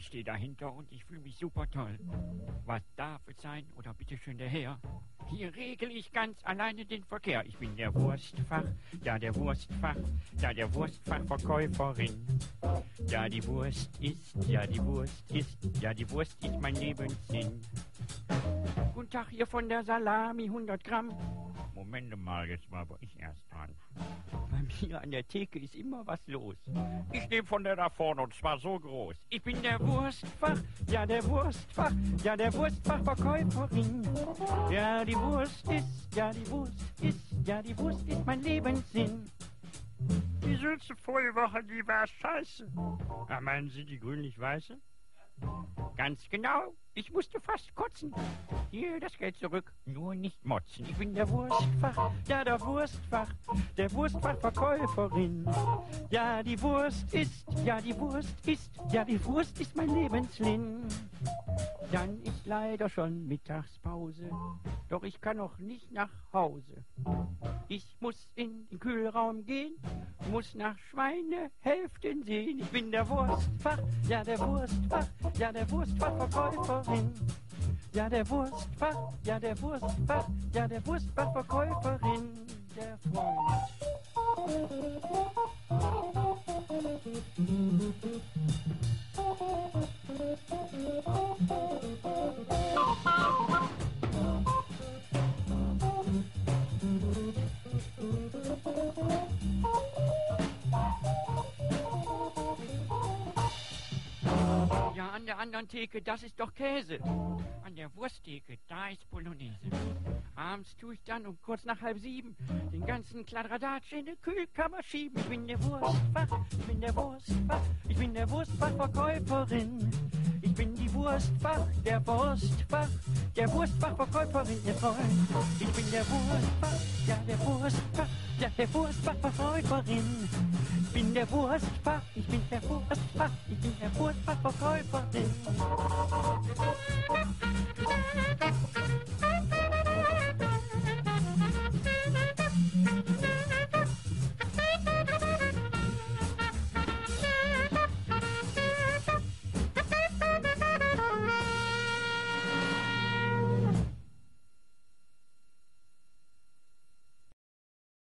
Ich stehe dahinter und ich fühle mich super toll. Was darf es sein oder bitteschön der Herr? Hier regle ich ganz alleine den Verkehr. Ich bin der Wurstfach, ja der Wurstfach, ja der Wurstfachverkäuferin. Ja die Wurst ist, ja die Wurst ist, ja die Wurst ist mein Lebenssinn. Guten Tag, hier von der Salami, 100 Gramm. Moment mal, jetzt war aber ich erst dran. Bei mir an der Theke ist immer was los. Ich nehme von der da vorne und zwar so groß. Ich bin der Wurstfach, ja der Wurstfach, ja der Wurstfachverkäuferin. Ja die Wurst ist, ja die Wurst ist, ja die Wurst ist mein Lebenssinn. Die süße Vollwoche, die war scheiße. Ja, meinen Sie die grünlich-weiße? Ganz genau, ich musste fast kotzen. Hier, das Geld zurück, nur nicht motzen. Ich bin der Wurstfach, ja der Wurstfach, der Wurstfachverkäuferin. Ja, die Wurst ist, ja die Wurst ist, ja die Wurst ist mein Lebenslin. Dann ist leider schon Mittagspause, doch ich kann noch nicht nach Hause. Ich muss in den Kühlraum gehen, muss nach Schweinehälften sehen. Ich bin der Wurstfach, ja der Wurstfach, ja der Wurstfachverkäuferin. Ja der Wurstfach, ja der Wurstfach, ja der Wurstfachverkäuferin. Der Freund. Ja, an der anderen Theke, das ist doch Käse. An der Wursttheke, da ist Bolognese. Abends tue ich dann um kurz nach 6:30 den ganzen Kladderadatsch in die Kühlkammer schieben. Ich bin der Wurstfach, ich bin der Wurstfach, ich bin der Wurstfachverkäuferin. Ich bin die Wurstfach, der Wurstfach, der Wurstfachverkäuferin, ihr Freund. Ich bin der Wurstfach, ja der Wurstfach, ja der Wurstfachverkäuferin. Ich bin der Wurstfach, ich bin der Wurstfach, ich bin der Wurstfachverkäuferin.